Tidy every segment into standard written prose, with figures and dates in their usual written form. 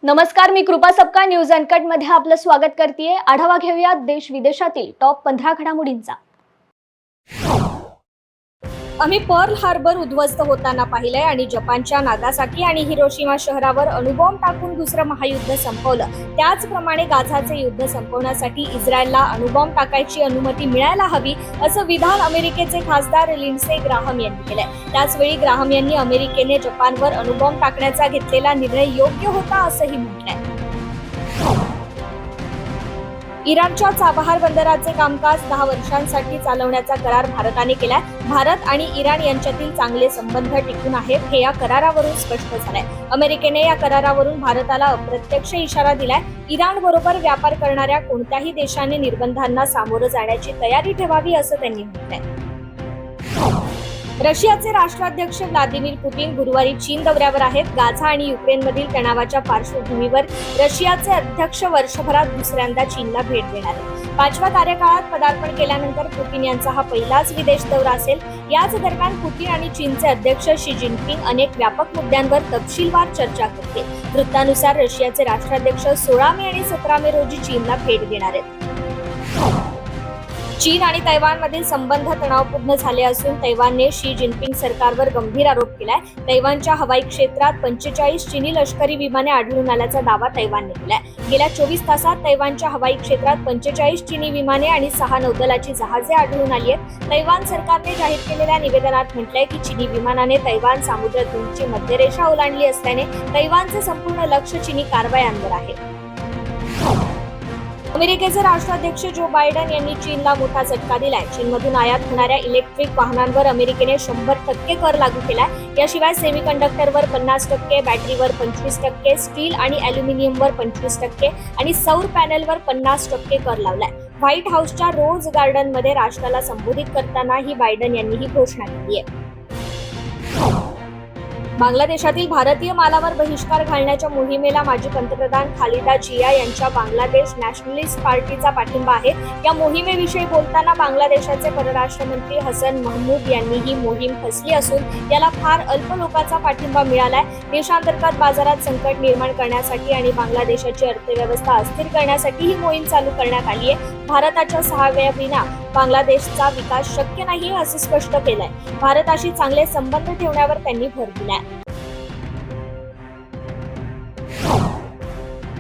नमस्कार, मी कृपा सबका न्यूज अनकट मध्ये आपलं स्वागत करतेय। आढावा घेऊया देश विदेशातील टॉप 15 घडामोडींचा। आम्ही पर्ल हार्बर उद्ध्वस्त होताना पाहिलंय आणि जपानच्या नागासाकी आणि हिरोशिमा शहरावर अणुबॉम्ब टाकून दुसरं महायुद्ध संपवलं। त्याचप्रमाणे गाझाचे युद्ध संपवण्यासाठी इस्रायलला अणुबॉम्ब टाकायची अनुमती मिळायला हवी असं विधान अमेरिकेचे खासदार लिंडसे ग्राहम यांनी केलंय। त्याचवेळी ग्राहम यांनी अमेरिकेने जपानवर अणुबॉम्ब टाकण्याचा घेतलेला निर्णय योग्य होता असंही म्हटलंय। इराणच्या चाबहार बंदराचे कामकाज 10 वर्षांसाठी चालवण्याचा करार भारताने केलाय। भारत आणि इराण यांच्यातील चांगले संबंध टिकून आहेत हे या करारावरून स्पष्ट झालंय। अमेरिकेने या करारावरून भारताला अप्रत्यक्ष इशारा दिलाय। इराण बरोबर व्यापार करणाऱ्या कोणत्याही देशाने निर्बंधांना सामोरं जाण्याची तयारी ठेवावी असं त्यांनी म्हटलंय। रशियाचे राष्ट्राध्यक्ष व्लादिमीर पुतीन गुरुवारी चीन दौऱ्यावर आहेत। गाझा आणि युक्रेनमधील तणावाच्या पार्श्वभूमीवर रशियाचे अध्यक्ष वर्षभरात दुसऱ्यांदा चीनला भेट देणार आहेत। 5व्या कार्यकाळात पदार्पण केल्यानंतर पुतीन यांचा हा पहिलाच विदेश दौरा असेल। याच दरम्यान पुतीन आणि चीनचे अध्यक्ष शी जिनपिंग अनेक व्यापक मुद्द्यांवर तपशीलवार चर्चा करतील। वृत्तानुसार रशियाचे राष्ट्राध्यक्ष 16 मे आणि 17 मे रोजी चीनला भेट देणार आहेत। चीन आणि तैवानमधील संबंध तणावपूर्ण झाले असून तैवानने शी जिनपिंग सरकारवर गंभीर आरोप केलाय। तैवानच्या हवाई क्षेत्रात 45 चीनी लष्करी विमाने आढळून आल्याचा दावा तैवानने केलाय। गेल्या 24 तासात तैवानच्या हवाई क्षेत्रात 45 चीनी विमाने आणि 6 नौदलाची जहाजे आढळून आली आहेत। तैवान सरकारने जाहीर केलेल्या निवेदनात म्हटलंय की चीनी विमानाने तैवान सामुद्रधुनीची मध्यरेषा ओलांडली असल्याने तैवानचे संपूर्ण लक्ष चीनी कारवायांवर आहे। अमेरिकेचे राष्ट्राध्यक्ष जो बायडन यांनी चीनला मोठा झटका दिलाय। चीनमधून आयात होणाऱ्या इलेक्ट्रिक वाहनांवर अमेरिकेने 100% कर लागू केलाय। याशिवाय सेमीकंडक्टरवर 50%, बॅटरीवर 25%, स्टील आणि अॅल्युमिनियमवर 25% आणि सौर पॅनेलवर 50% कर लावलाय। व्हाईट हाऊसच्या रोज गार्डनमध्ये राष्ट्राला संबोधित करताना ही बायडन यांनी ही घोषणा केली आहे। बांगलादेशातील भारतीय मालावर बहिष्कार घालण्याच्या मोहिमेला माजी पंतप्रधान खालिदा जिया यांच्या बांगलादेश नॅशनलिस्ट पार्टीचा पाठिंबा आहे। या मोहिमेविषयी बोलताना बांगलादेशाचे परराष्ट्र मंत्री हसन महमूद यांनी ही मोहीम फसली असून याला फार अल्प लोकांचा पाठिंबा मिळालाय। देशांतर्गत बाजारात संकट निर्माण करण्यासाठी आणि बांगलादेशाची अर्थव्यवस्था अस्थिर करण्यासाठी ही मोहीम चालू करण्यात आली आहे। भारताच्या सहाय्याविना बांगलादेशचा विकास शक्य नाही असं स्पष्ट केलंय। भारताशी चांगले संबंध ठेवण्यावर त्यांनी भर दिलाय।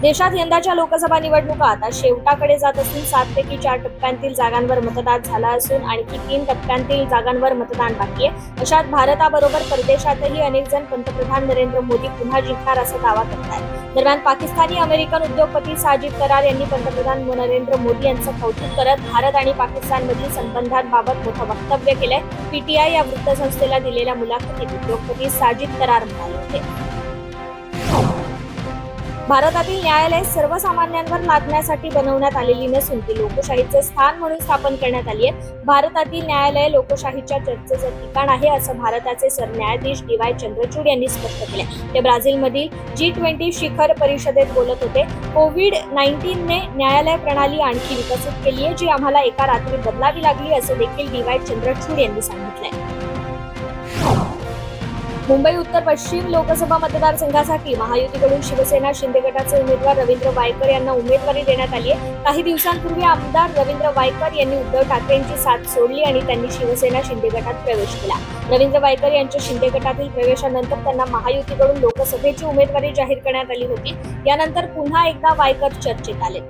देशात यंदाच्या लोकसभा निवडणुका आता शेवटाकडे जात असून 7 पैकी 4 टप्प्यांतील जागांवर मतदान झाला असून आणखी 3 टप्प्यांतील जागांवर मतदान बाकी आहे। अशात भारताबरोबर परदेशातही अनेक जण पंतप्रधान नरेंद्र मोदी पुन्हा जिंकणार असा दावा करतात। दरम्यान पाकिस्तानी अमेरिकन उद्योगपती साजिद करार यांनी पंतप्रधान नरेंद्र मोदी यांचं कौतुक करत भारत आणि पाकिस्तानमधील संबंधांबाबत मोठं वक्तव्य केलंय। पीटीआय या वृत्तसंस्थेला दिलेल्या मुलाखतीत उद्योगपती साजिद करार म्हणाले होते। भारतातील न्यायालय सर्वसामान्यांवर लादण्यासाठी बनवण्यात आलेली नसून ती लोकशाहीचे स्थान म्हणून स्थापन करण्यात आली आहे। भारतातील न्यायालय लोकशाहीच्या चर्चेचं ठिकाण आहे असं भारताचे सरन्यायाधीश डी.वाय. चंद्रचूड यांनी स्पष्ट केले। ते ब्राझीलमधील G20 शिखर परिषदेत बोलत होते। कोविड-19ने न्यायालय प्रणाली आणखी विकसित केली आहे जी आम्हाला एका रात्रीत बदलावी लागली असं देखील डी.वाय. चंद्रचूड यांनी सांगितलंय। मुंबई उत्तर पश्चिम लोकसभा मतदारसंघासाठी महायुतीकडून शिवसेना शिंदे गटाचे उमेदवार रवींद्र वायकर यांना उमेदवारी देण्यात आली आहे। काही दिवसांपूर्वी आमदार रवींद्र वायकर यांनी उद्धव ठाकरेंची साथ सोडली आणि त्यांनी शिवसेना शिंदे गटात प्रवेश केला। रवींद्र वायकर यांच्या शिंदे गटातील प्रवेशानंतर त्यांना महायुतीकडून लोकसभेची उमेदवारी जाहीर करण्यात आली होती। यानंतर पुन्हा एकदा वायकर चर्चेत आले।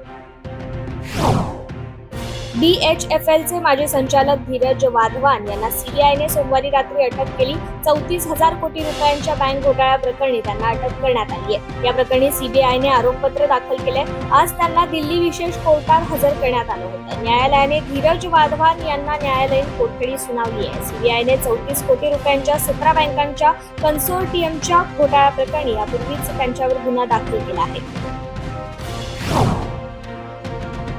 DHFLचे माजी संचालक धीरज वाधवान यांना सीबीआयने सोमवारी रात्री अटक केली। 34,000 कोटी रुपयांच्या बँक घोटाळ्या प्रकरणी त्यांना अटक करण्यात आली आहे। या प्रकरणी सीबीआयने आरोपपत्र दाखल केले। आज त्यांना दिल्ली विशेष कोर्टात हजर करण्यात आलं होतं। न्यायालयाने धीरज वाधवान यांना न्यायालयीन कोठडी सुनावली आहे। सीबीआयने 34 कोटी रुपयांच्या 17 बँकांच्या कन्सोर्टियमच्या घोटाळ्या प्रकरणी यापूर्वीच त्यांच्यावर गुन्हा दाखल केला आहे।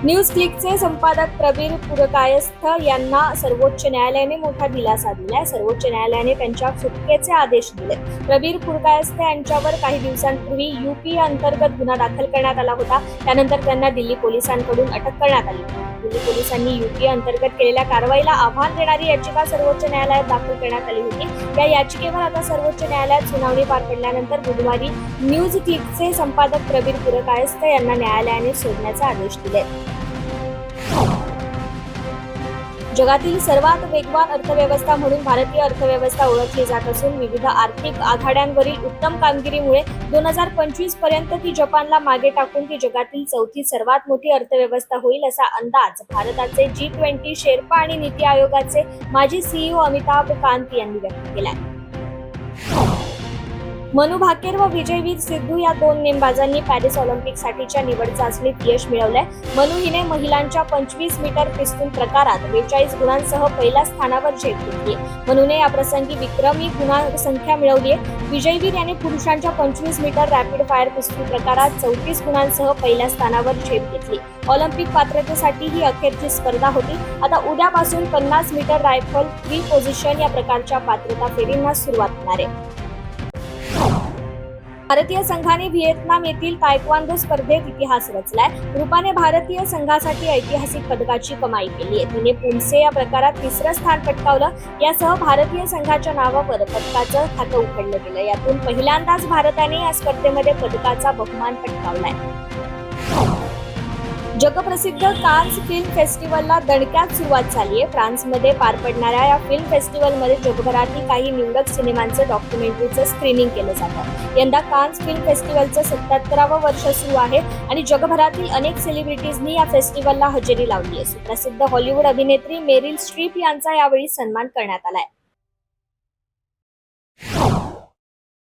न्यूज क्लिकचे संपादक प्रबीर पुरकायस्थ यांना सर्वोच्च न्यायालयाने मोठा दिलासा दिलाय। सर्वोच्च न्यायालयाने त्यांच्या सुटकेचे आदेश दिले। प्रबीर पुरकायस्थ यांच्यावर काही दिवसांपूर्वी यूपी अंतर्गत गुन्हा दाखल करण्यात आला होता। त्यानंतर त्यांना दिल्ली पोलिसांकडून अटक करण्यात आली। दिल्ली पोलिसांनी यूपीए अंतर्गत केलेल्या कारवाईला आव्हान देणारी याचिका सर्वोच्च न्यायालयात दाखल करण्यात आली होती. या याचिकेवर आता सर्वोच्च न्यायालयात सुनावणी पार पडल्यानंतर बुधवारी न्यूज क्लिकचे संपादक प्रवीर पुरकायस्थ यांना न्यायालयाने सोडण्याचे आदेश दिले. जगातील सर्वात वेगवान अर्थव्यवस्था म्हणून भारतीय अर्थव्यवस्था ओळखली जात असून विविध आर्थिक आघाड्यांवरील उत्तम कामगिरीमुळे 2025 पर्यंत ती जपानला मागे टाकून ती जगातील चौथी सर्वात मोठी अर्थव्यवस्था होईल असा अंदाज भारताचे G20 शेर्पा आणि नीती आयोगाचे माजी सीईओ अमिताभ कांत यांनी व्यक्त केलाय. मनु भाकेर व विजयवीर सिद्धू या दोन नेमबाजांनी पॅरिस ऑलिम्पिकसाठीच्या निवड चाचणीत यश मिळवलंय. मनु हिने महिलांच्या 25 मीटर पिस्तूल प्रकारात 42 गुणांसह पहिल्या स्थानावर झेप घेतली. मनुने या प्रसंगी विक्रमी गुणसंख्या मिळवली आहे. विजयवीर याने पुरुषांच्या 25 मीटर रॅपिड फायर पिस्तूल प्रकारात 34 गुणांसह पहिल्या स्थानावर झेप घेतली. ऑलिम्पिक पात्रतेसाठी ही अखेरची स्पर्धा होती. आता उद्यापासून 50 मीटर रायफल फ्री पोझिशन या प्रकारच्या पात्रता फेरींना सुरुवात होणार आहे. भारतीय संघाने व्हिएतनाम येथील तायक्वांदो स्पर्धेत इतिहास रचलाय. रूपाने भारतीय संघासाठी ऐतिहासिक पदकाची कमाई केली आहे. तिने पुंसे या प्रकारात तिसरं स्थान पटकावलं. यासह भारतीय संघाच्या नावावर पदकाचं खातं उघडलं गेलं. यातून पहिल्यांदाच भारताने या स्पर्धेमध्ये पदकाचा बहुमान पटकावलाय. जगप्रसिद्ध कान्स फिल्म फेस्टिवलला दणक्यात सुरुवात झाली आहे. फ्रान्समध्ये पार पडणाऱ्या या फिल्म फेस्टिवलमध्ये जगभरातील काही निवडक सिनेमांचं डॉक्युमेंटरीचं स्क्रीनिंग केलं जातं. यंदा कान्स फिल्म फेस्टिवलचं 77वं वर्ष सुरू आहे आणि जगभरातील अनेक सेलिब्रिटीजनी या फेस्टिवलला हजेरी लावली आहे. प्रसिद्ध हॉलिवूड अभिनेत्री मेरिल स्ट्रीप यांचा यावेळी सन्मान करण्यात आलाय.